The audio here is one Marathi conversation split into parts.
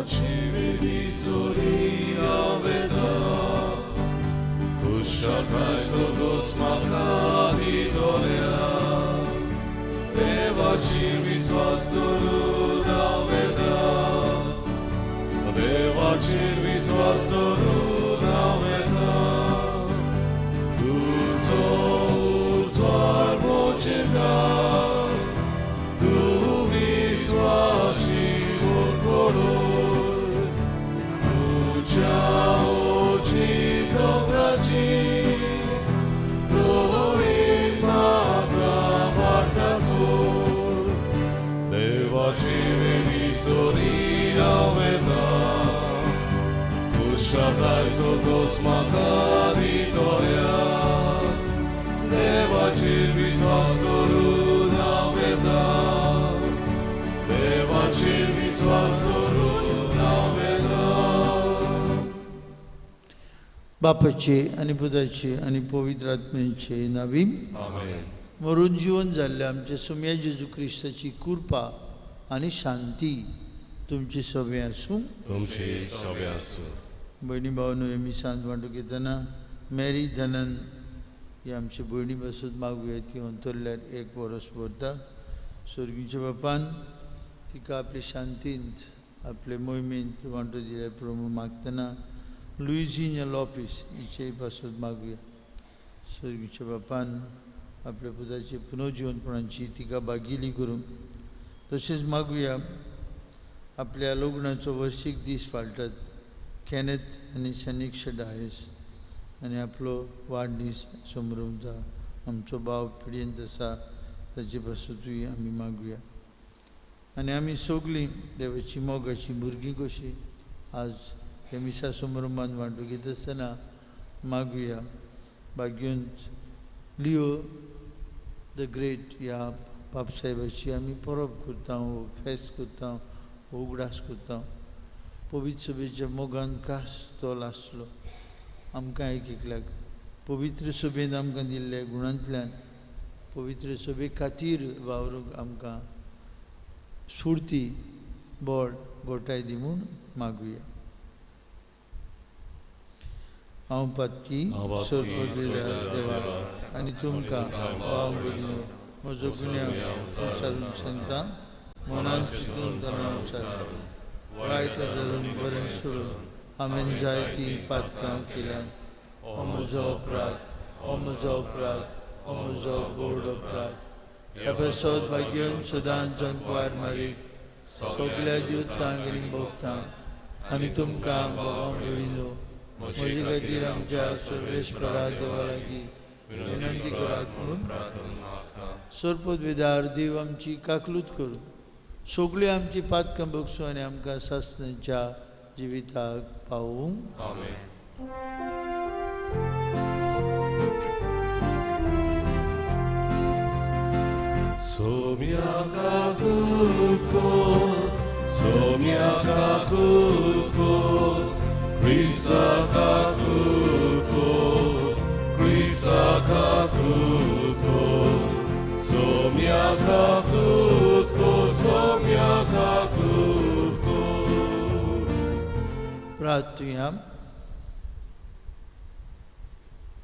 devaci vedi soria veda, tu sciacai sotto smaccati dolia, devaci mi svastoru da veda, devaci mi svastoru da veda, tu so uzvar močergar, tu mi svaši color, tu già oggi dovragi, tu in maga vardacor, devaci veni sorina veta, Kushadai sotos magari doria, devaci visvastoru na veta, devaci visvastoru na veta. बापाचे आणि पुताचे आणि पवित्र आत्म्याचे नावी Amen. मरून जीवन झाले आमच्या सोम्या जेजू ख्रिस्ताची कृपा आणि शांती तुमची सभे असू. तुमची सभे असू. बहिणी भावांनो, मी सांत वांटू घेताना मॅरी धनन ही आमची बहिणी बसत मागूया. ती अंतरल्यार एक वर्स भरता. स्वर्गीच्या बापान तिका आपले शांतींत आपले मोहिमेंत वांटो दिल्यार प्रमाण मागतना लुइजिना लॉपिस हिचे पासून मागूया. स्वर्गीच्या बापान आपल्या पुताचे पुनर्जीवनपणाची तिका बागिली करूंक. तशेंच मागूया आपल्या लग्नाचो वर्शीक दीस पाळटात कॅनेथ आनी शनिक्षा डायस आनी आपलो वाडदीस समरुंचा आमचो भाव पिड्येंत आसा ताचे पासून आमी मागुया. आनी आमी सगलीं देवाची मोगाची भुरगीं कशी आज हे मिसा समारंभान वांटून घेत आसतना मागुया. भाग्यवंत लिओ द ग्रेट ह्या बापसाहेबाची आमी परब करता, फेस्त करता, उगडास करता. पवित्र सभेच्या मोगान खास तोल आसलो आमकां एक एकल्याक. पवित्र सभेन आमकां दिल्ल्या गुणांतल्यान पवित्र सभे खातीर वावरूंक आमकां स्फूर्ती बळ गोटाय दी म्हूण मागुया. हांव पातकी देवा आनी तुमकां भाव भगिनी म्हजो गुन्यांव विचारून सांगता. मनान चिंतून करना वायट धरून बरें सोडून हांवें जायतीं पातकां केल्यात. हो म्हजो अपराध, हो म्हजो अपराध, हो म्हजो गोड अपराध. ह्या बसत भाग्यवन सदांच जंकवार मारीक सगल्या दिवतांक भोगतांक आनी तुमकां भावां भगिनो म्हजे खातीर आमच्या सर्वेश्वरा देवा लागीं विनंती करात म्हणून सरपदवेदार देव आमची काकलूत करूं. सगळीं आमची पातकां बगसूं आनी आमकां सासणेच्या जिविताक पावूं. Somia kakutko, somia kakutko, Krista kakutko, Krista kakutko, somia kakutko, somia kakutko. प्रार्थना.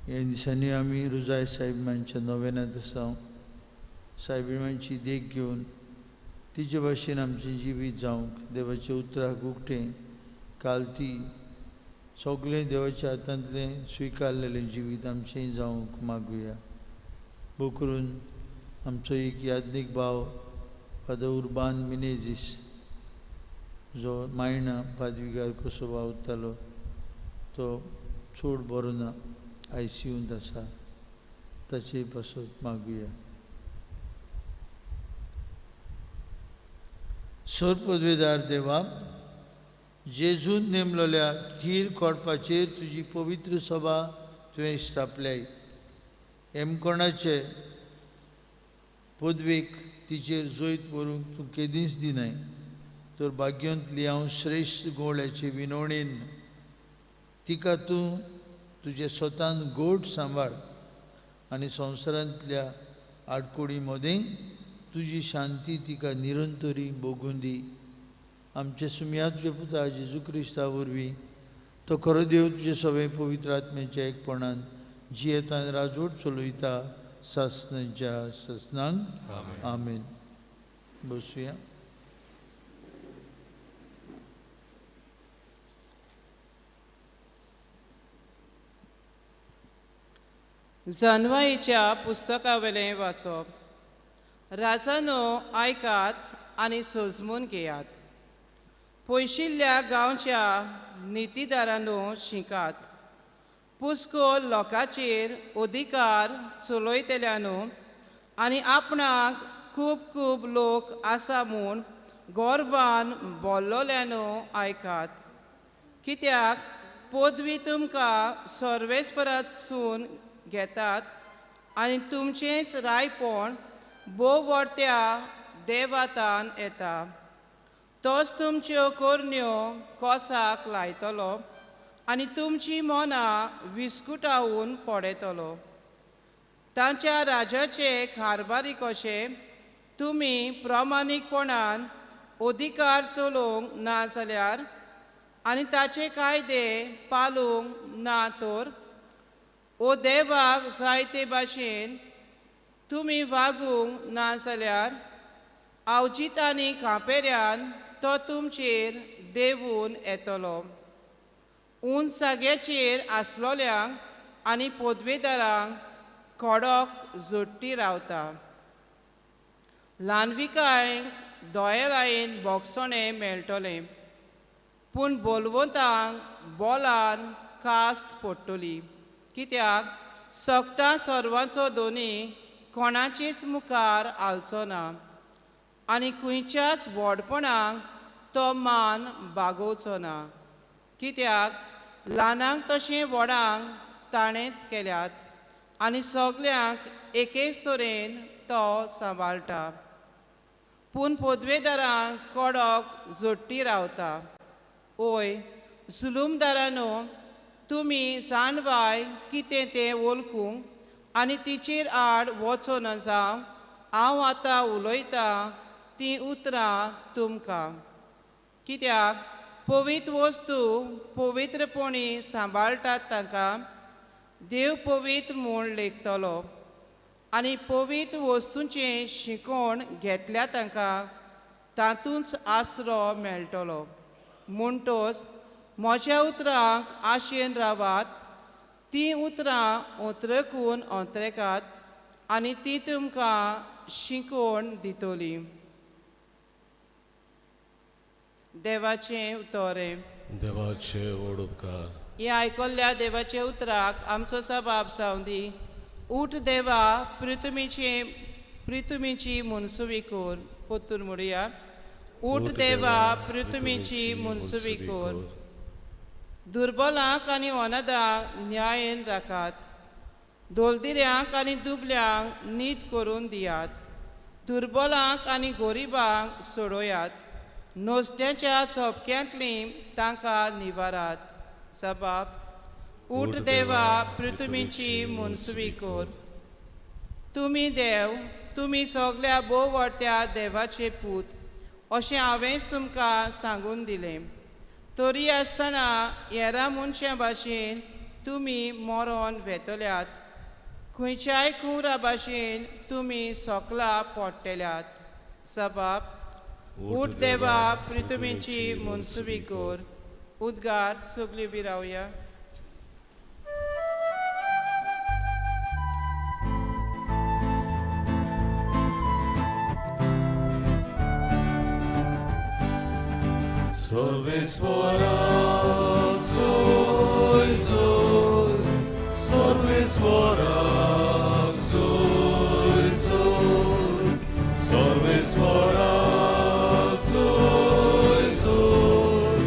ह्या दिसांनी आमी रुजाय साहेबांच्या नव्यानांत आसा. साहेबांची देख घेवन तिचे भाशेन आमचें जिवीत जावंक देवाच्या उतराक उक्तें काल ती सगळें देवाच्या हातांतलें स्विकारलेलें जिवीत आमचें जावंक मागुया. भोव करून आमचो एक यादनीक भाव फादर उर्बान मिनेझीस जो मायणा पादविकार कसो वावरतालो तो चड बरो ना, ICUंत आसा. ताचे पासून मागुया. सरपदवेदार देवा, जेजून नेमलेल्या थीर कोडपाचेर तुजी पवित्र सभा तुवें स्थापल्याय. एमकोणाचे पदवेक तिचेर जैत व्हरूंक तूं केदींच दिनाय. तर भाग्यवंत लियाव श्रेश्ठ गोळ्याचे विनवणेन तिका तूं तुजे स्वतान गोड सांबाळ आनी संवसारांतल्या आडकोडी मदें तुजी शांती तिका निरंतरी भोगून दी. आमचे सुमयाचे पुता जेजू क्रिस्ता वरवीं तो खरो देव तुजे सगळे पवित्र आत्म्याच्या एकपणान जियेता आनी राजवट चलयता सासणांच्या ससनांक आमेन. बसुया. जानवाईच्या पुस्तकावेलें वाचप. राजानो आयकात आनी सजमून घेयात. पयशिल्ल्या गांवच्या नितीदारांनो शिकात. पुस्को लोकांचेर अधिकार चलयतल्यांनो आनी आपणाक खूब खूब लोक आसा म्हूण गोरवान बोल्लोल्यांनो आयकात. कित्याक पदवी तुमकां सर्वेस्परासून घेतात आनी तुमचेंच रायपण बोवडत्या देवातान येता. तोच तुमच्यो कोरण्यो कोसाक लायतलो आनी तुमची मनां विस्कुटावून पडयतलो. तांच्या राजाचे कारभारी कशे तुमी प्रामाणीकपणान अधिकार चलोवंक ना जाल्यार आनी ताचे कायदे पाळूंक ना तर ओ देवाक जायते भाशेन तुमी वागूंक ना जाल्यार आवजितांनी कापेऱ्यान तो तुमचेर देवून येतलो. उंच जाग्याचेर आसलोल्यांक आनी पदवेदारांक कडक जोडटी रावता. ल्हानविकायेक दोयेरायेन बोगसोणें मेळटलें पूण बोलवंतांक बोलान कास्त पडटली. कित्याक सोगटा सर्वांचो दोनी कोणाचेच मुखार आलचो ना आनी खंयच्याच व्हडपणाक तो मान बागोवचो ना. कित्याक ल्हानांक तशें व्हडांक ताणेंच केल्यात आनी सगल्यांक एकेच तरेन तो सांबाळटा. पूण पदवेदारांक कडक जोडटी रावता. ओय जुलूमदारांनो, तुमी जानवाय कितें तें वळखूंक आनी तिचेर आड वचो न जावं हांव आतां उलयतां तीं उतरां तुमकां. कित्याक पवित्र वस्तू पवित्रपणी सांबाळटात तांकां देव पवित्र म्हूण लेखतलो आनी पवित्र वस्तूंचें शिकोण घेतल्या तांकां तातूंच आसरो मेळटलो. म्हणटोच म्हज्या उतरांक आशेन रावात. तीं उतरां ओंतरकून ओंतरेकात आनी ती तुमकां शिकोण दितली. देवाचें उतोरें. देवाचे व्हड उपकार. ह्या आयकल्ल्या देवाचे उतराक आमचो सबाब जावं दी. उठ देवा प्रितुमीची मुनसुवी कोर. पोत्तूर म्हणुया. उठ देवा प्रितुमीची मुनसुवी कोर. दुर्बलांक आनी अनाथांक न्यायेन राखात. दोलदिऱ्यांक आनी दुबल्यांक नीट करून दियात. दुर्बलांक आनी गोरिबांक सोडोयात. नोसत्याच्या चोपक्यांतलीं तांकां निवारात. सबाब. उठ देवा प्रितुमीची मुनसुवी कोर. तुमी देव, तुमी सगल्या बोवडट्या देवाचे पूत अशें हांवेंच तुमकां सांगून दिलें. तरी आसतना हेरां मनशां भाशेन तुमी मरोन वेतल्यात. खंयच्याय कुंवरा भाशेन तुमी सोकला पडटल्यात. सबाब. उठ देवा प्रितुमीची मुनसुवी कोर. उद्गार सगळीं उबीं रावया. Sorvesvorak zoy zoy, sorvesvorak zoy zoy, sorvesvorak zoy zoy,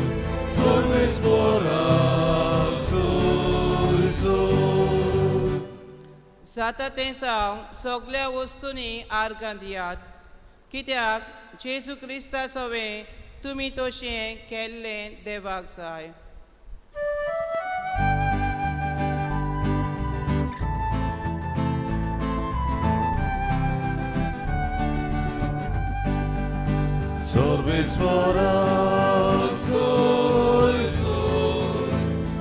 sorvesvorak zoy zoy. जाता तें जावं सगल्या वस्तूंनी आर्गां दियात. कित्याक जेजू क्रिस्ता सवें तुमी तशें केल्लें देवाक जाय. Sorvesvorak, soy, soy.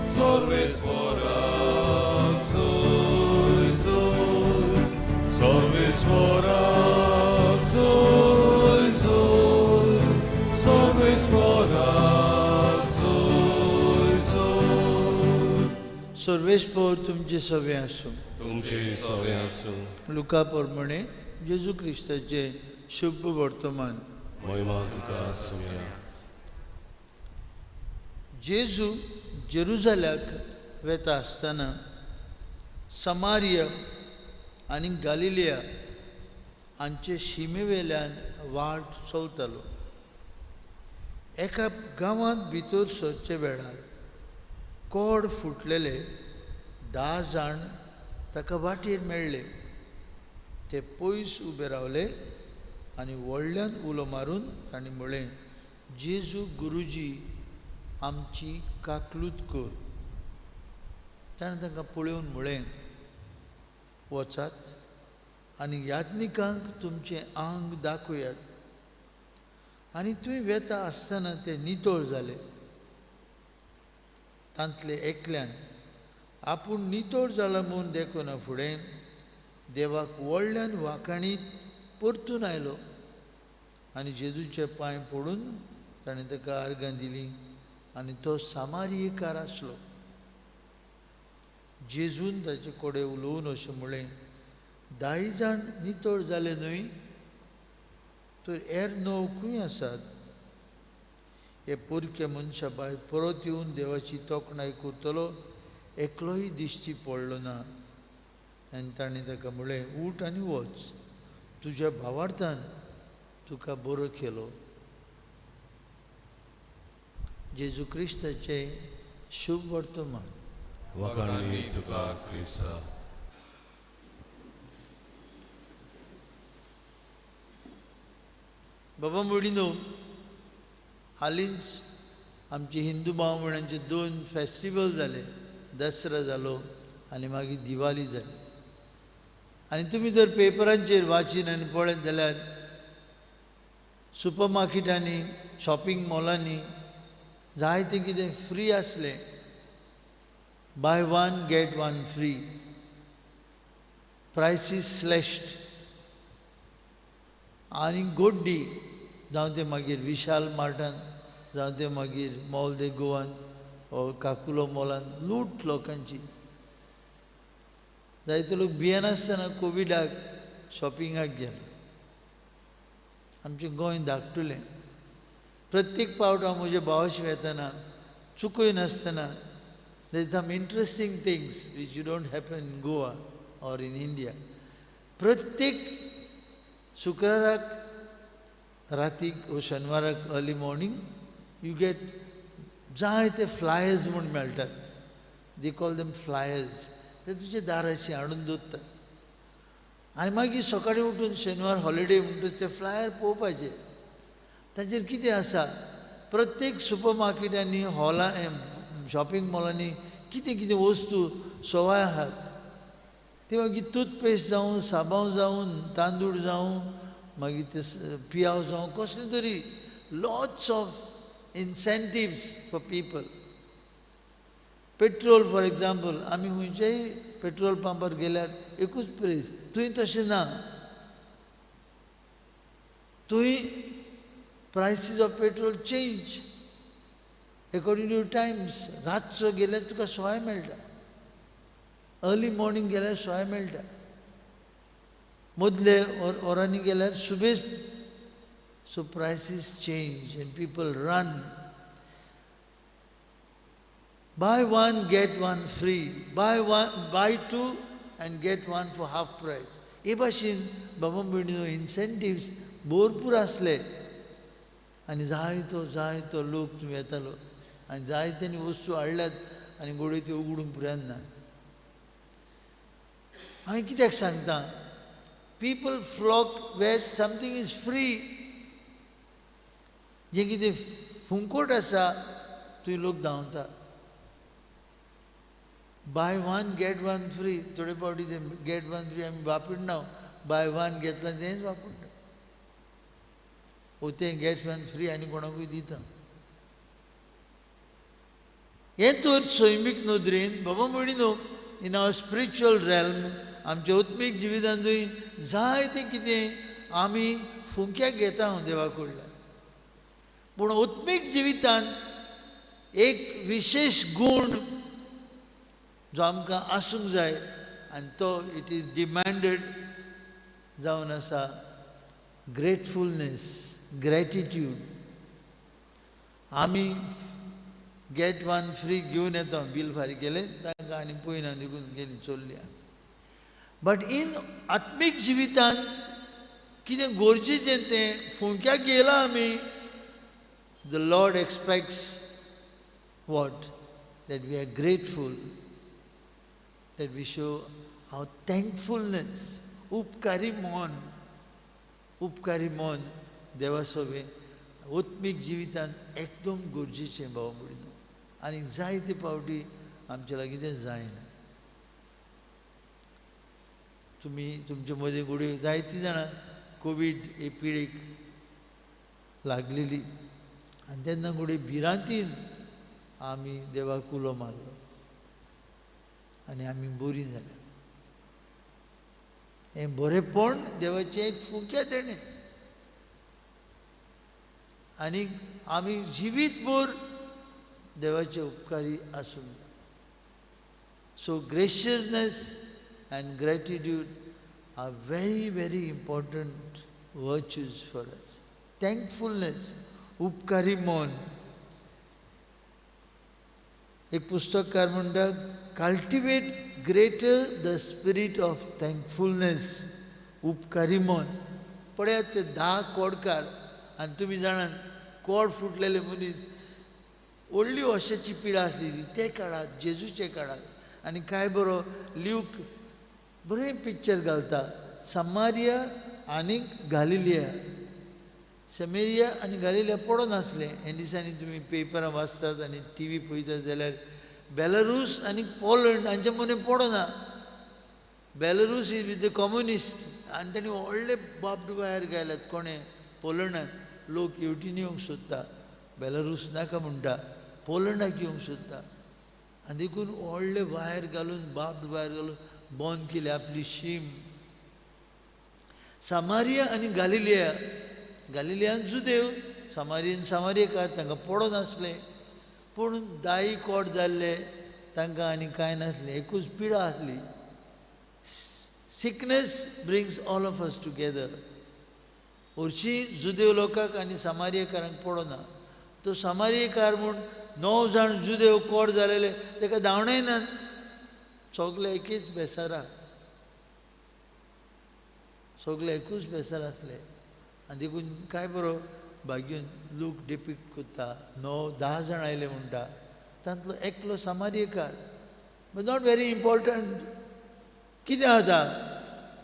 Sorvesvorak, soy, soy. Sorvesvorak, soy, soy. Sorvesvorak, soy, soy. सर्वेस्पोर तुमचे सवे आसूं. तुमचे सवे आसूं. लुका प्रमाणे जेजू क्रिस्ताचे शुभ वर्तमान. महिमा तुका आसूं. जेजू जेरुसल्याक वेता आसतना समारिया आनी गालिलिया हांचे शिमेवेल्यान वाट चलतालो. एका गांवांत भितर सरचे वेळार कोड फुटलेले 10 जाण ताका वाटेर मेळ्ळे. ते पयस उबे रावले आनी व्हडल्यान उलो मारून तांणी म्हळें, जेजू गुरुजी, आमची काकलूत कर. ताणें तांकां पळोवन म्हळें, वचात आनी याज्ञिकांक तुमचें आंग दाखयात. आनी थंय वेता आसतना ते नितळ जाले. तांतले एकल्यान आपूण नितळ जाला म्हूण देखूना फुडें देवाक व्हडल्यान वाखाणीत परतून आयलो आनी जेजूचे पांय पडून ताणें ताका आर्गां दिलीं. आनी तो सामारियेकार आसलो. जेजून ताचे कडेन उलोवन अशें म्हळें, 10 जाण नितळ जाले न्हय, तर हेर 9 आसात. हे पोरके मनशा भायर परत येवन देवाची तोखणाय करतलो एकलोय दिश्टी पडलो ना. आनी ताणें ताका म्हळें, उठ आनी वच, तुज्या भावार्थान तुका बरो केलो. जेजू क्रिस्ताचे शुभ वर्तमान. वखाणी तुका क्रिस्ता. बाबा मुडीनो, हालींच आमचे हिंदू भाव भयणांचे 2 फेस्टिवल जाले. दसरा जालो आनी मागीर दिवाळी जाली. आनी तुमी जर पेपरांचेर वाचीन आनी पळयत जाल्यार सुपर मार्केटांनी, शॉपिंग मॉलांनी जायतें कितें फ्री आसलें. Buy 1 get 1 free. Prices slashed. आनी गोड्डी, जावं ते मागीर विशाल मार्टान, जावं ते मागीर मॉल दे गोवान वा काकुलो मॉलान लूट लोकांची. जायते लोक भियेनासतना कोविडाक शॉपिंगाक गेले. आमचें गोंय धाकटुलें. प्रत्येक पावट हांव म्हज्या भावाशी वेतना चुकय नासतना there is some interesting things which you don't happen in Goa or in India. प्रत्येक शुक्राराक रातीक वा शेनवाराक अर्ली मॉर्निंग यू गेट जायते फ्लायर्स म्हूण मेळटात. They call them flyers. ते तुजे दाराशी हाडून दवरतात. आनी मागीर सकाळीं उठून शेनवार हॉलिडे म्हणटच ते फ्लायर पळोवपाचे. ताचेर कितें आसा, प्रत्येक सुपर मार्केटांनी, हॉलां, शॉपिंग मॉलांनी कितें कितें वस्तू सवाय आहात. ते मागीर टूथपेस्ट जावं, साबांव जावं, तांदूळ जावं, मागीर ते पियाव जावं, कसले तरी lots of इन्सेंटिव्स for people. Petrol for example, आमी खंयच्याय पेट्रोल पंपार गेल्यार एकूच प्रेस. थंय तशें ना. थंय prices of petrol change according to times. रातचो गेल्यार तुका सवाय मेळटा. अर्ली मॉर्निंग गेल्यार सवाय मेळटा. मदले वरांनी गेल्यार सुबेज. So prices change end people run. Buy 1 get 1 free. Buy 2 and get 1 for half price. हे भाशेन बाबा भयणीनो इन्सेंटिव्स भरपूर आसले आनी जायतो लोक थंय येतालो आनी जायत्यांनी वस्तू हाडल्यात आनी घोड्यो त्यो उगडूंक पुरान ना. हांवें कित्याक सांगता, people flock where something is free. जें कितें फुंकोट आसा थंय लोक धांवता. Buy 1 get 1 free. थोडे फावटी ते गेट 1 फ्री आमी वापरना. बाय 1 घेतला तेंच वापरना. ओ तें गेट वन फ्री आनी कोणाकूय दिता. हें तर सैमीक नदरेन बाबा म्हणी न्हू इन आवर स्पिरिच्युअल रॅल्म आमच्या उत्मीक जिवितांतूय जायतें कितें आमी फुंक्याक घेता हांव देवा कडल्यान. पूण उत्मीक जिवितांत एक विशेश गूण जो आमकां आसूंक जाय आनी तो इट इज डिमांडेड जावन आसा ग्रेटफुलनेस, ग्रॅटिट्यूड. आमी गेट वन फ्री घेवन येता, बील फारीक केलें तांकां आनी पयना निघून गेलीं चल्लीं. बट इन आत्मीक जिवितांत कितें गरजेचें तें फुंक्याक गेलां आमी. The lord expects what that we are grateful, that we show our thankfulness. उपकारी मन देवा सोबे उत्मीक जिवितांत एकदम गरजेचें बाबा म्हणून. आनी जायते फावटी आमचे लागीं तें जायना. तुमी तुमचे मदीं घडये जायतीं जाणां कोवीड हे पिडेक लागलेली आनी तेन्ना घडये भिरांतीन आमी देवाक उलो मारलो आनी आमी बरीं जाल्या. हें बरेंपण देवाचें एक फुंक्या देणें आनी आमी जिवीतभर देवाचे उपकारी आसूंक जाय. So graciousness and gratitude are very, very important virtues for us. Thankfulness, उपकारी मन. एक पुस्तककार म्हणटा cultivate greater the spirit of थँकफुलनेस. उपकारी मन. पळयात ते 10 कोडकार आनी तुमी जाणात कोड फुटलेले मनीस व्हडली ओश्याची पिडा आसली ती ते काळात जेजूचे काळात. आनी काय बरो ल्यूक बरें पिक्चर घालता समारिया आनी गालिलिया. समेरिया आनी गालिलिया पडो नासलें. हे दिसांनी तुमी पेपरां वाचतात आनी टीव्ही पळयतात जाल्यार बेलारूस आनी पोलंड हांचे मदें पडो ना. Belarus is with the communist आनी तांणी व्हडले बाबडे भायर घाल्यात. कोणें पोलंडांत लोक हेवटेन येवंक सोदता. बेलारूस नाका म्हणटा, पोलंडाक येवंक सोदता. आनी देखून व्हडले भायर घालून बाबडे भायर घालून बंद केली आपली शीम. समारिया आनी गालिलिया. गालिलियान जुदेव, समारियन सामारियेकार तांकां पडो नासलें. पूण 10 कोड जाल्ले तांकां आनी कांय नासलें. एकूच पिडा आसली. Sickness brings all of us together. हरशीं जुदेव लोकांक आनी समारियेकारांक पडो ना. तो समारियेकार म्हूण 9 जाण जुदेव कोड जालेले ताका धांवणय नात. सगळे एकेच बेसारा. सगळे एकूच बेसार आसले. आनी देखून काय बरो भाग्यून लूक डिपिक्ट करता 9-10 जाण आयले म्हणटा तांतलो एकलो समारियेकार. But not very important. कितें जाता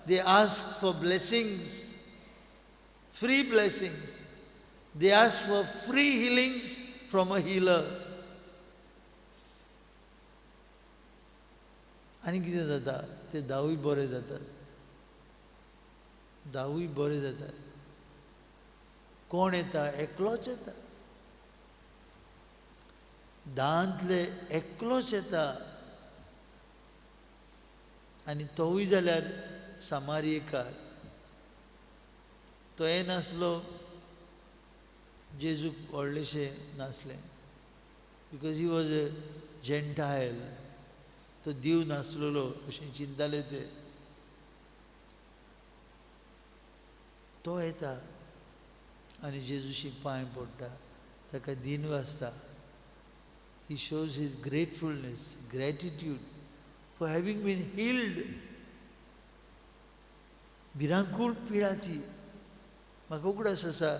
they ask for blessings, free blessings. They ask for free healings from a healer. आनी कितें जाता ते 10 बरे जातात. 10 बरे जातात. कोण येता? एकलोच येता. 10तले एकलोच येता. आनी तोवूय जाल्यार समारियेकार. तो हे नासलो जेजूक व्हडलेशें नासलें. Because he was a gentile. तो दिव नासलेलो अशें चिंताले ते. तो येता आनी जेजूशी पांय पडटा, ताका दिन वाजता. He shows his gratefulness, gratitude for having been healed. भिरांकूळ पिडा ती. म्हाका उगडास आसा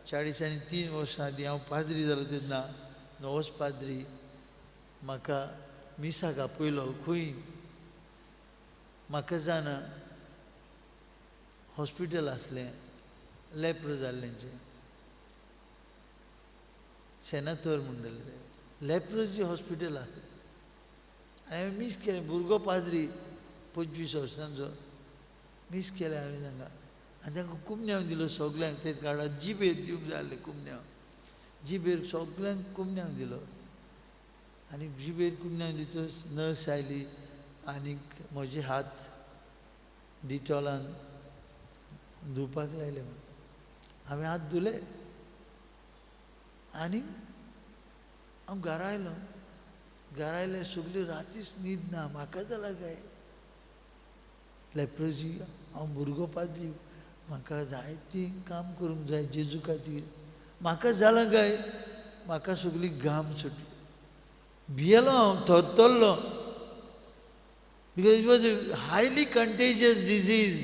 40 वर्सां आदीं हांव पाद्री जालो तेन्ना नवोस पाद्री म्हाका मिसाक आपयलो खंय म्हाका जाणा हॉस्पिटल आसलें लेप्रो जाल्लेंचें. सेनातोर म्हणटाले ते. लेप्रोजी हॉस्पिटल आसलें. आनी हांवें मीस केलें. भुरगो पाद्री 25 वर्सांचो. मीस केलें हांवें तांकां. आनी तांकां कुमन्यांव दिलो सगल्यांक ते काळार जिबेर दिवंक जाय आसलें कुमन्यांव जिबेर सगल्यांक कुमन्यांव दिलो आनी जिबेर कुमन्यांव दितच नर्स आयली आनीक म्हजे हात डिटॉलान धुवपाक लायले म्हाका हांवें हात धुले आनीक हांव घरा आयलो घरा आयले सगळी रातीच न्हीद ना म्हाका जाला काय लेप्रोजी हांव भुरगो पाजी म्हाका जायती काम करूंक जाय जेजू खातीर म्हाका जालां काय म्हाका सगळी घाम सुटली भियेलो हांव थरथरलो because it was a highly contagious disease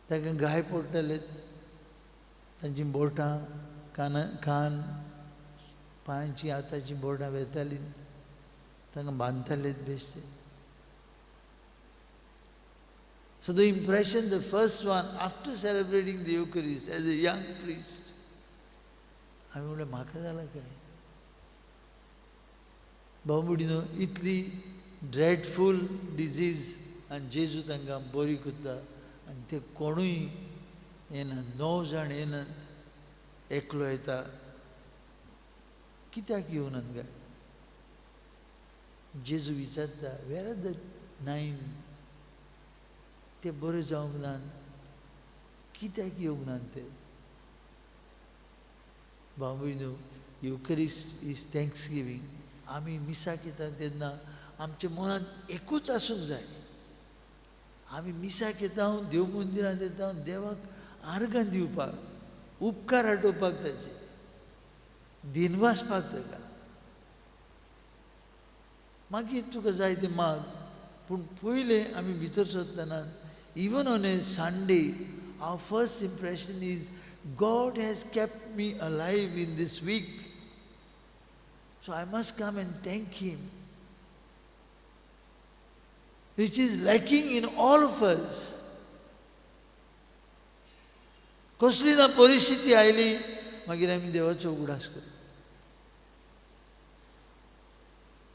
ताका गाय पडटले तांची बोटां कान पांयांची हाताची बोटां वेतालीं तांकां बांदताले बेश्टे So the impression, the first one, after celebrating the Eucharist as a young priest, हांवें म्हणलें म्हाका जालां काय बाबुडीनो इतली ड्रेडफूल डिजीज आनी जेजू तांकां बरी करता आनी ते कोणूय येना 9 जाण येनात एकलो येता कित्याक येवनात काय जेजू विचारता वेर आर द 9 ते बरे जावंक ना कित्याक येवंक ना ते बाबूनो युकरिस्ट इज थँक्स गिवींग आमी मिसाक येता तेन्ना आमच्या मनांत एकूच आसूंक जाय आमी मिसाक येता देव मंदिरांत येता देवाक आर्गां दिवपाक उपकार आटोवपाक ताचे दिनवासपाक ताका मागीर तुका जाय तें माग पूण पयलें आमी भितर सरतना even on a Sunday, our first impression is God has kept me alive in this week. So I must come and thank Him, which is lacking in all of us. कसली ना परिस्थिती आयली मागीर आमी देवाचो उगडास करता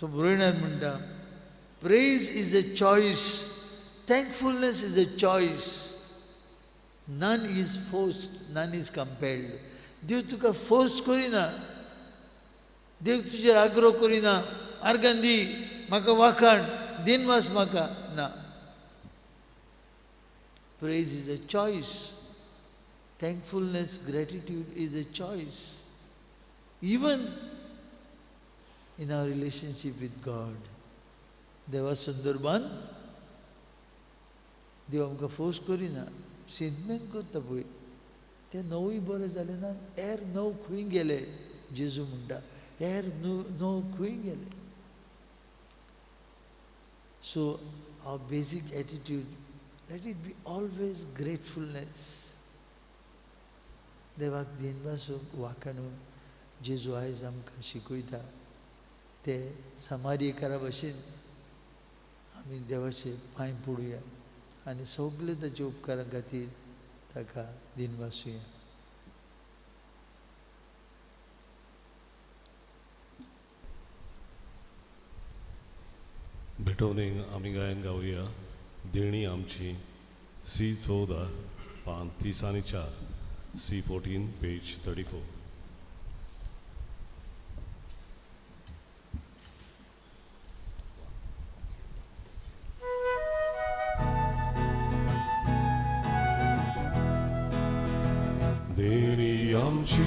तो बरोयणार म्हणटा praise is a choice. Thankfulness is a choice. None is forced, none is compelled. देव तुका फोर्स करिना देव तुजेर आग्रो करिना आर्गां दी म्हाका वाखाण दिनवास म्हाका ना Praise is a choice. Thankfulness, gratitude is a choice. Even in our relationship with God. देवा संदर्भान देव आमकां फोर्स करिना सिंतमेन करता पळय तें नवूय बरें जालें ना एर नव खंय गेले जेजू म्हणटा एर नव खंय गेले सो आवर बेसीक attitude let it be always gratefulness देवाक दिनवासूक वाखाणूक जेजू आयज आमकां शिकयता ते समार्यकारा भशेन आमी देवाचे पांय पडुया आनी सगळे ताचे उपकारा खातीर ताका दिनवासुया भेटवणेक आमी गायन गावया देणी आमची C14 पान 34 C14 पेज 34 देणी आमची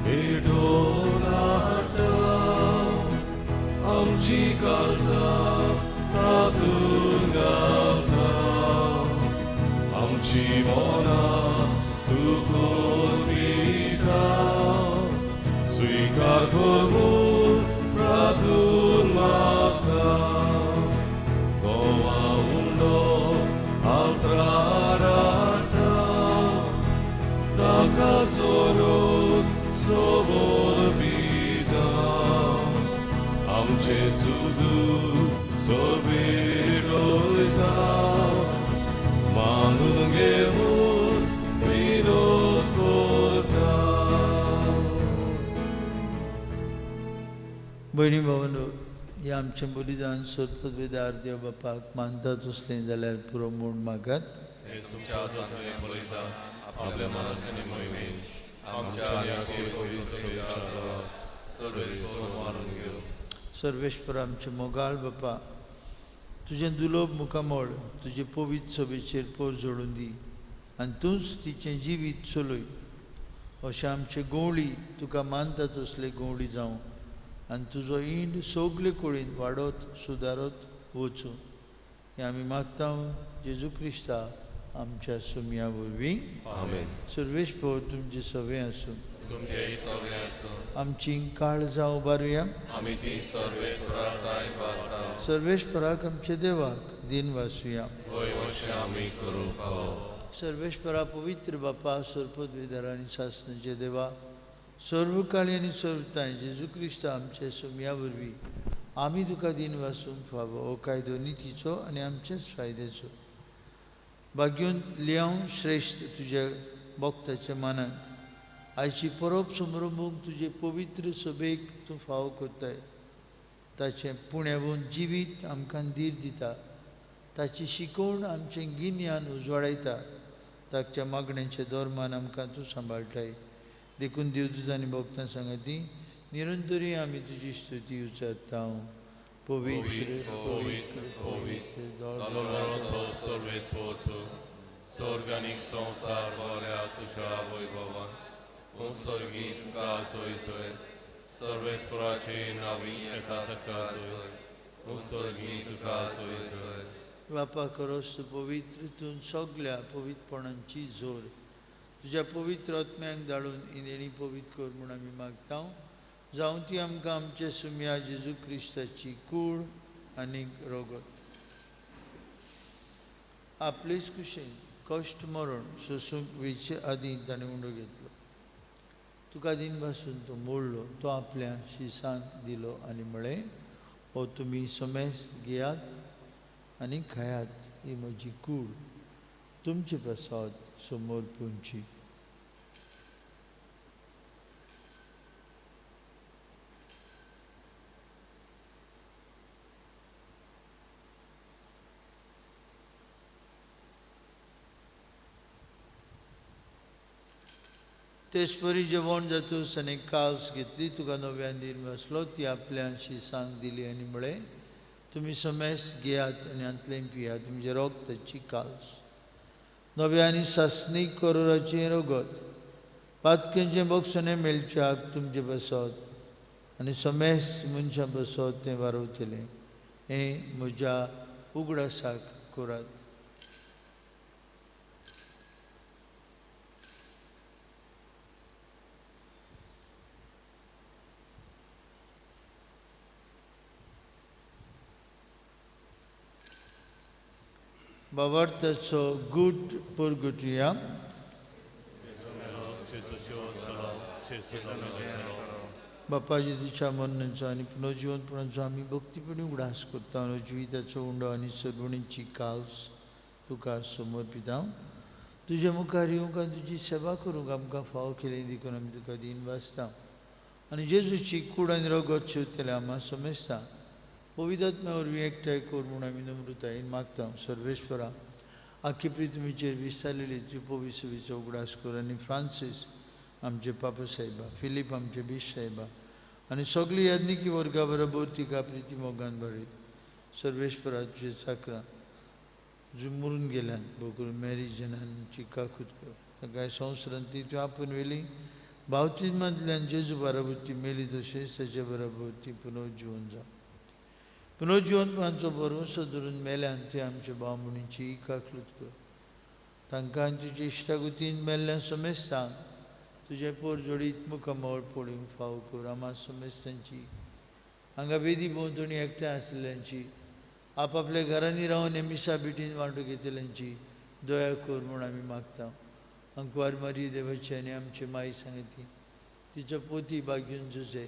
भेटोनाटा आमची काळजा तातून घालता आमची मोना तुकून दिता स्वीकार करून प्रार्थून मागता गोवा उंडो आल्त्राराटा ताका चोरून सोबोर बिदा आमचे सुदू सोबेरोयता मानून घेऊन विरोध करता भयणी भावांनो हे आमचें बलिदान सोदपदार देव बापाक मानतात असलें जाल्यार पुरो म्हूण मागात. हे तुमच्या हातांतलें बलिदान आपल्या मनात आनी मोहिमेन आमच्या आनी आख्खे पवित्र सभेच्या सर्वेस्वर मानून घेवं. सर्वेश्वर आमचे मोगाळ बापा, तुजें दुलोब मुखामोळ तुजे पवित्र सभेचेर पोर जोडून दी आनी तूंच तिचें जिवीत चलय. अशें आमचे गवळी तुका मानतात तसले गवळी जावं आनी तुजो इंड सगले कडेन वाडत सुदारत वचूं. हें आमी मागता जेजू क्रिस्ता आमच्या सुमया वरवीं. आमेन. सर्वेश्वर तुमचे सवे आसूं. तुमचे सगळे आसूं. आमची काळजां उबारुया. आमी ती सर्वेश्वराक इबादता. सर्वेश्वराक आमचे देवाक दिन वासुया. होय अशें आमी करूंक फावो. सर्वेश्वरा पवित्र बापा, सर्पद्वेदार आनी शासनाचे देवा, सर्वकाळी आनी सर्वताय जेजू क्रिस्ता आमचे सुमया वरवीं आमी तुका दिन वासूंक फावो. हो कायदो नितीचो आनी आमचेच फायद्याचो. भाग्योंत लियाव श्रेश्ठ तुज्या भक्ताच्या मानाक आयची परब समारंभूक तुजे पवित्र सभेक तूं फावो करताय. ताचें पुण्यावून जिवीत आमकां धीर दिता. ताची शिकवण आमचें गिन्यान उजवाडायता. ताच्या मागण्यांचे दोरमान आमकां तूं सांबाळटाय. देखून देवदूत आनी भक्तां सांगाती निरंतरी आमी तुजी स्तुती उच्चारता. पवित्र पवित्र पवित्र दोळोराचो सर्वेस्वर तूं. स्वर्ग आनी संवसार भरल्या तुज्या वैभवान. सर्गी तुका सोय सोय. सर्वेस्वराची नावी येता ताका सोय. सर्गी तुका सोय सोय. बापा खरोच पवित्र तूं सगल्या पवित्रपणांची जोर तुज्या पवित्र आत्म्यांक धाडून इनेणी पवित्र कर म्हूण आमी मागता. जावं ती आमकां आमचे सुमया जेजू क्रिस्ताची कूड आनी रोगत. आपलेच कुशेन कश्ट मरण सोसूंक वेचे आदीं ताणें उंडो घेतलो. तुका दिन पासून तो मोडलो. तो आपल्या शिसांक दिलो आनी म्हळें, हो तुमी समेस घेयात आनी खायात. ही म्हजी कूड. तुमचे प्रसाद समोर पुंची. तेच परी जेवण जातूस आनी कास घेतली. तुका नव्यान दिन बसलो. ती आपल्या शिसांक दिली आनी म्हळें, तुमी समेस घेयात आनी हांतलें पियात. तुमचे रोगताची कास. नव्या आनी सासणीक करोराचें रगत. पातकेंचें बक्षणें मेलच्याक तुमचें बसत आनी समेस मनशां बसत तें वारवतलें. हें म्हज्या उगडासाक करात. बाबार्थाचो गूट पुरगुटया. बापाजी तुज्या मरणाचो आनी पुनर्जिवंतपणाचो आमी भक्तीपणी उगडास करता. जिविताचो उंडो आनी सरवणीची काल्स तुका समर्पिता. तुज्या मुखार येवंक आनी तुजी सेवा करूंक आमकां फावो केली देखून आमी तुका दिन वाचता. आनी जेजूची कूड आनी रगत शिवतले आम्हा समेजता. पवित्रात्म्या वरवीं एकठांय कर म्हूण आमी नम्रतायेन मागता. सर्वेश्वरा, आख्खे पृथ्वीचेर विस्तारलेली तुजी पवित्र सभेचो उगडास कर. आनी फ्रांसीस आमचे पापा साहेबा, फिलीप आमचे बिश साहेबा आनी सगळी याज्ञिकी वर्गा बरोबर तिका प्रिती मोगान भरय. सर्वेश्वरा तुजे चाकरां जो मरून गेल्यान भोव करून मॅरी जनांची काकूट कर. ताकाय संवसारांत ती तूं आपूण वेली बावतिजमांतल्यान जेजू बरोबर ती मेली तशेंच ताचे बरोबर ती पुनर्जिवन जावं. पुनर्जिवंतपणाचो भरवंसो धरून मेल्यान ते आमच्या भाव भयणींची काकलूत कर. तांकां तुजे इश्टागुतीन मेल्ल्यान समेज सांग. तुजे पोर जोडीत मुखामोळ पळोवंक फावो कर. आम्हा समेस्तांची हांगा वेदी भोंवतणी एकठांय आसलेल्यांची आपआपल्या घरांनी रावन हे मिसा बिटीन वांटो घेतल्यांची दया कर म्हूण आमी मागता. अंकवार मारी देवाची आनी आमचे माई सांगती तिचो पोती भाग्यून झुजे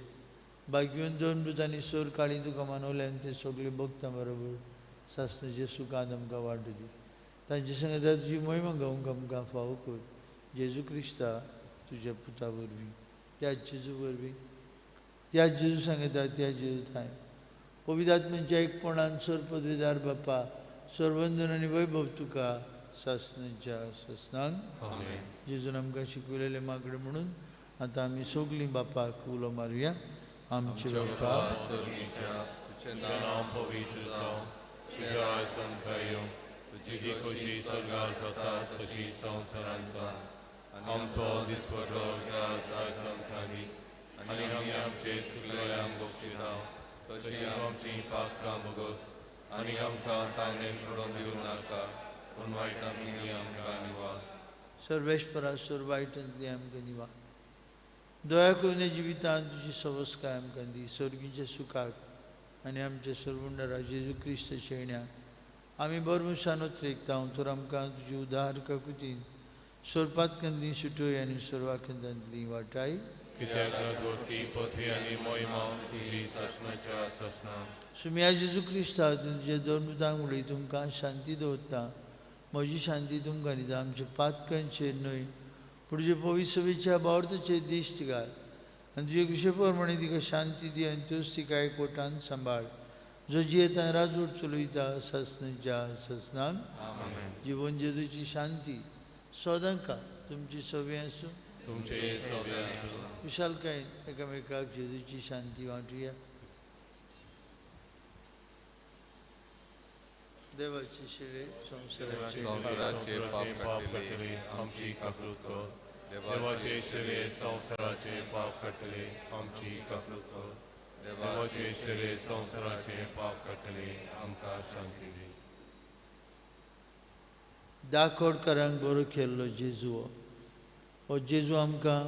भाग्यून दोन मृतांनी सोर काळी तुका मानवल्यान ते सगळे भक्तां बरोबर सासणाचे सुखांत आमकां वांटो दी. तांचे सांगता तुजी महिमा गावंक आमकां फावो कर. जेजू क्रिस्ता तुज्या पुता वरवीं त्याच जेजू वरवीं त्याच जेजू सांगता त्या जेजू थाय पवित्रात्म्याच्या एकपणान सर पदवीदार बापा सर्वंदन आनी वैभव तुका सासणाच्या ससनांक जेजून आमकां शिकवलेले मागणे म्हणून आतां आमी सगलीं बापाक उलो मारुया. आमचे बापा स्वर्गीच्या तुझें नांव पवित्र जावं, तुजें राय संवसार येवं, तुजी कशी स्वर्गार जाता तशी संवसारांत जा. आमचो दिसपटलो आज आयज आमकां दी, आनी आमी आमचे चुकलेल्यांक बक्षिता तशी आमची पातकां भोगोस, आनी आमकां ताणें पडोवन दिवं नाका, पूण वायटांतली आमकां निवार. सर्वेश्वरा सर वायटांतली आमकां निवार. दया करून जिवितांत तुजी सवस्काय आमकां दी. सर्गीच्या सुखाक आनी आमच्या सर्वंडरा जेजू क्रिस्त शेण्याक आमी बरमुसान उतरेकता. तर आमकां तुजी उदार काकुतीन सोरपातकांतली सुटोय आनी सर्वाखंडांतली वाटाय. कित्याक जोडकी पथवी आनी मोहिमा तुजी ससनाच्या ससना. सुम्या जेजू क्रिस्ता तुजे दोनमुतांक उलय तुमकां शांती दवरता. म्हजी शांती तुमकां दिता. आमच्या पातकांचेर न्हय पूण तुजे पवित्रवेच्या बावरताचेर दिश्ट घाल आनी तुजे कुशे प्रमाणे तिका शांती दी आनी त्योच तिका एकवटान सांबाळ. जो जियेता राजवट चलयता ससनाच्या ससनांक. जिवन जेजूची शांती सदांच तुमची सवय आसूं. तुमचे सगळे आसूं. विशालकायेन एकामेकाक जेजूची शांती वांटुया. देवाची शिळे संवसाराचे पाप काडटले आमची काकूट कर. देवाचे शिळे संवसाराचे पाप काडटले आमची काकूट कर. देवाचे शिळे संवसाराचे पाप काडटले आमकां शांती दी. दाखोडकारांक बरो केल्लो जेजू हो जेजू आमकां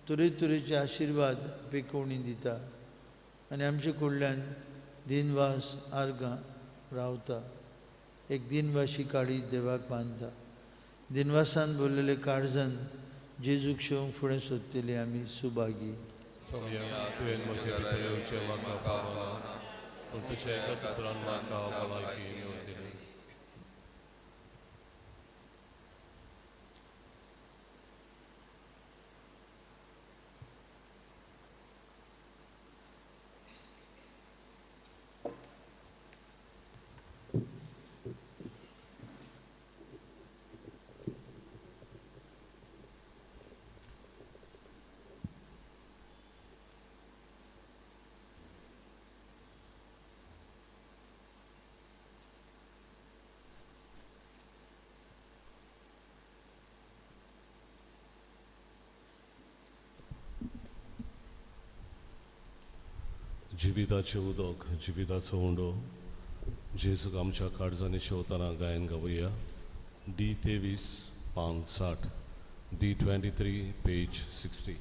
तरेतरेचे आशिर्वाद पिकोवणी दिता आनी आमचे कडल्यान दिनवास आर्गां रावता. एक दिनवाशी काळी देवाक बांदता. दिनवासान भरलेले काळजान जेजूक शेवंक फुडें सोदतली आमी सुभागी. तुवें म्हजे भितर येवचें म्हाका पावना, पूण तुज्या एका उतरान म्हाका भलायकी मेळटली. जिविताचे उदक जिविताचो उंडो जेजूक आमच्या काळजांनी शेवताना गायन गावया. D23 पान 60, D23 page 60.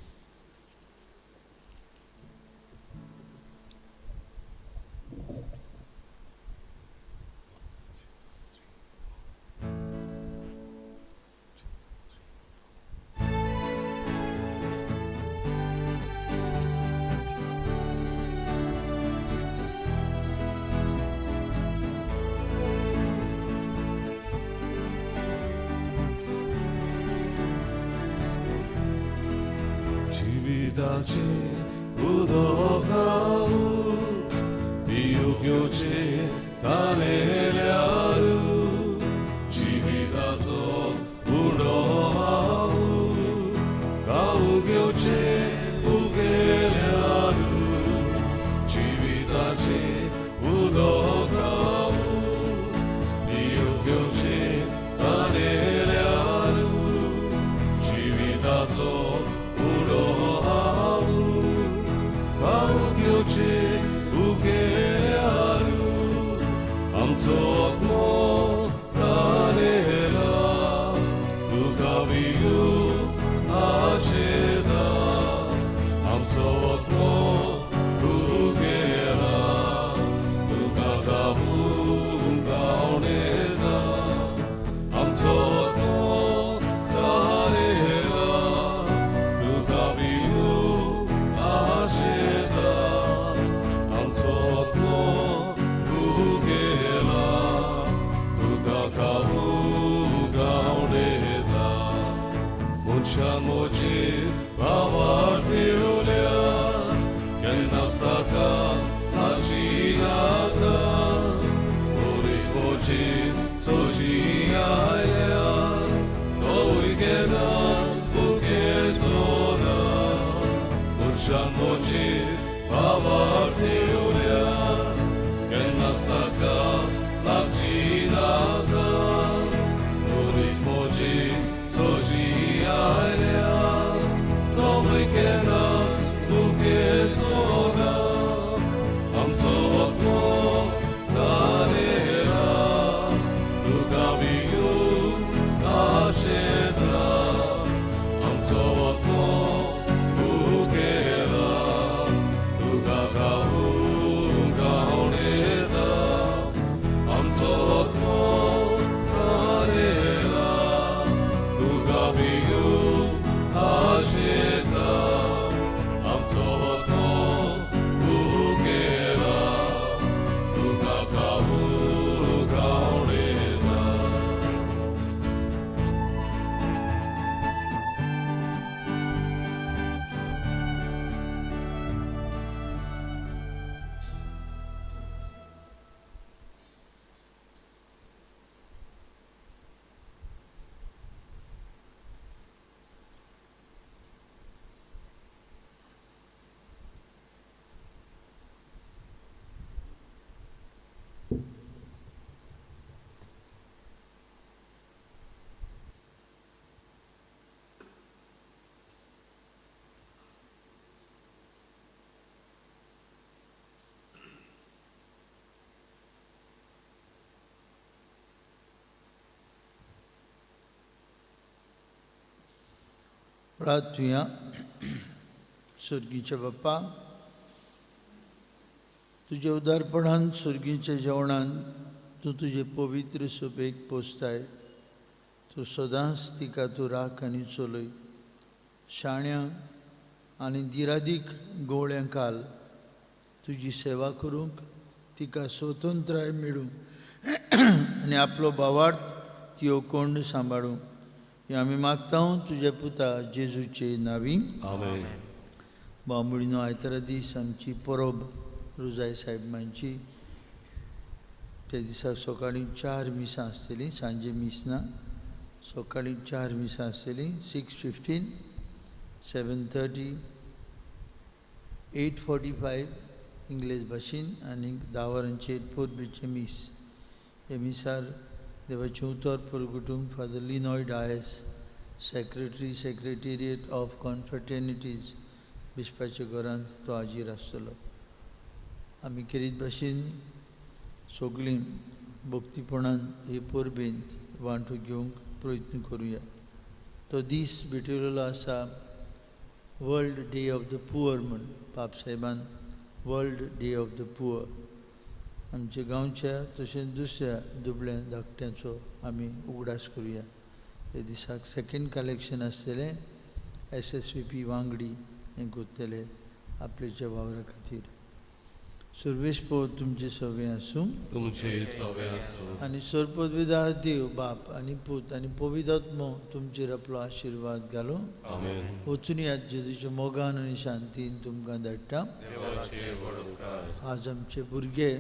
지위다지 우도가우 비우교지 다네랴루 지위다조 우도하우 가우교지 우게랴루 지위다지 우도가우 비우교지 다네랴루 지위다조 Amsotmo tanela tu kaviyu asheda Amsotmo ugera tu kakavu gauneda Amsotmo tanela tu kaviyu asheda Amsotmo Chamoji Bavartiulia Kenasaka Ajina mochi soji ailea toigenas buketsona unshan mochi avartiulia kenasaka lakjinata unis mochi soji ailea toigenas buketsona amso otmo Danera, tu gaviu asheta, amsotmo ukera, tu gagahu gaoneta, amsotmo danera, tu gaviu asheta, amsotmo ukera. प्रार्थूया. स्वर्गीचे बाप्पा, तुझे उदारपणान स्वर्गीच्या जेवणान तूं तुजे पवित्र सोबेक पोसताय. तूं सदांच तिका तूं राख आनी चलय. शाण्या आनी दिरादीक गवळ्यांक घाल. तुजी सेवा करूंक तिका स्वतंत्राय मेळूं आनी आपलो भावार्थ ती अकोंड सांबाळूं. हें आमी मागतां तुज्या पुता जेजूचे नांवी. आमेन. बांबुळीनो आयतारा दीस आमची परब रुजाय साहेबांची. त्या दिसा सकाळीं 4 मिसां आसतलीं, सांजे मीस ना. सकाळीं 4 मिसां आसतलीं, 6:15, 7:30, 8:45 इंग्लीश भाशेन आनी 10 वरांचेर पोरबेचें मीस. हे मिसार देवाचें उतर परगटूंक फादर लिनॉयड आयस, सेक्रेटरिएट ऑफ कॉन्फ्रेटर्निटीज बिस्पाच्या घरांत तो हाजीर आसतलो. आमी खेरीत भाशेन सगळीं भक्तीपणान हे परबेंत वांटो घेवंक प्रयत्न करुया. तो दीस भेटयलेलो आसा world day of the poor म्हूण. पाप साहेबान world day of the poor आमच्या गांवच्या तशेंच दुसऱ्या दुबळ्या धाकट्यांचो आमी उगडास करुया. हे दिसाक सेकंड कलेक्शन आसतलें. SSVP वांगडी हें करतले आपल्याच्या वावरा खातीर. सर्वेस्पर तुमचे सगळे आसूं. तुमचे सवे आसूं. आनी सर्वपदवीदार देव बाप आनी पूत आनी पवित्र आत्मो तुमचेर आपलो आशिर्वाद घालूं. आमेन. वचून यात जेजूच्या मोगान आनी शांतीन तुमकां धाडटा. देवाचे व्हड उपकार. आज आमचे भुरगे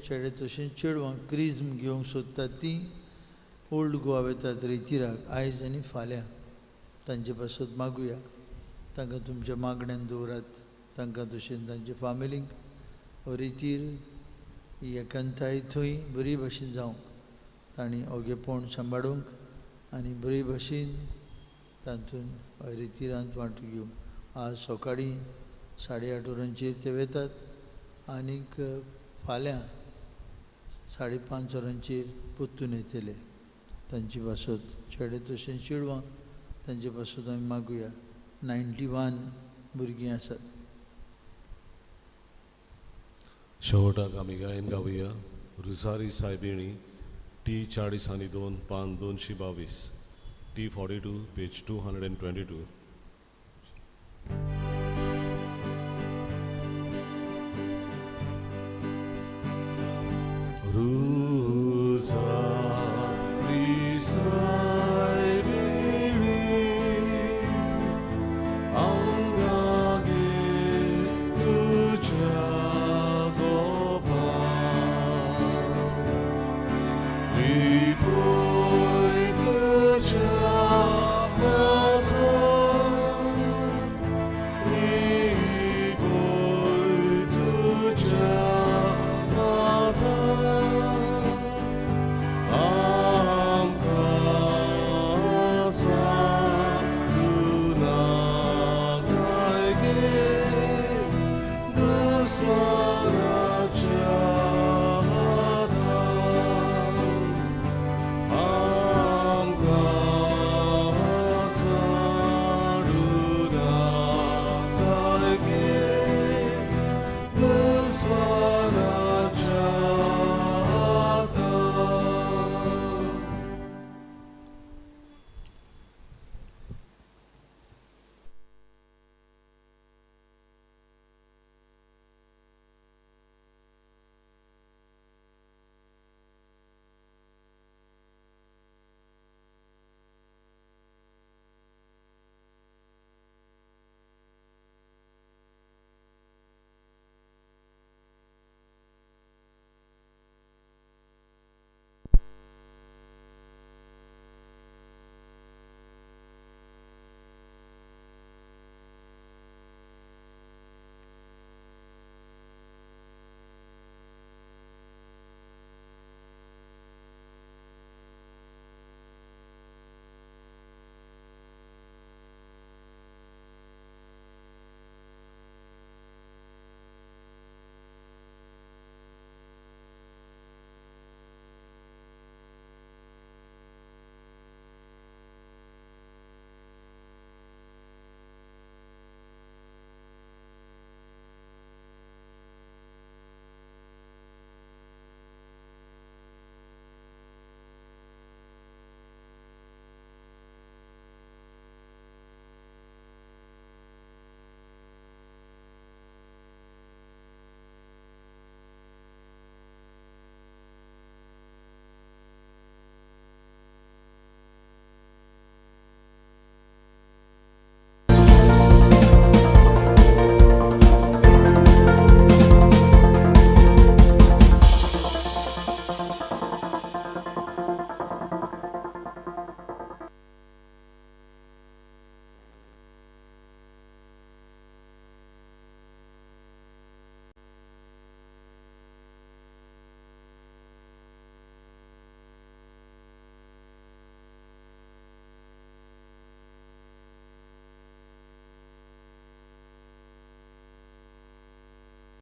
चेडे तशेंच चेडवां क्रिज्म घेवंक सोदतात तीं ओल्ड गोवा वेतात रेतीराक आयज आनी फाल्यां. तांचे पासत मागुया तांकां तुमच्या मागण्यांत दवरात. तांकां तशेंच तांचे फामिलींक रितीर एकांताय थंय बरी भाशेन जावंक तांणी ओगेपण सांबाळूंक आनी बरे भाशेन तातूंत रितीरांत वांटो घेवंक. आज सकाळीं 8:30 वरांचेर ते वेतात आनीक फाल्यां 5:30 वरांचेर परतून येतले. तांची पासत चेडे तशेंच चेडवां तांचे पासत आमी मागुया. 91 भुरगीं आसात. शेवटाक आमी गायन गावया रुजारी सायबिणी T 40 पान 222 T 42 पेज 222.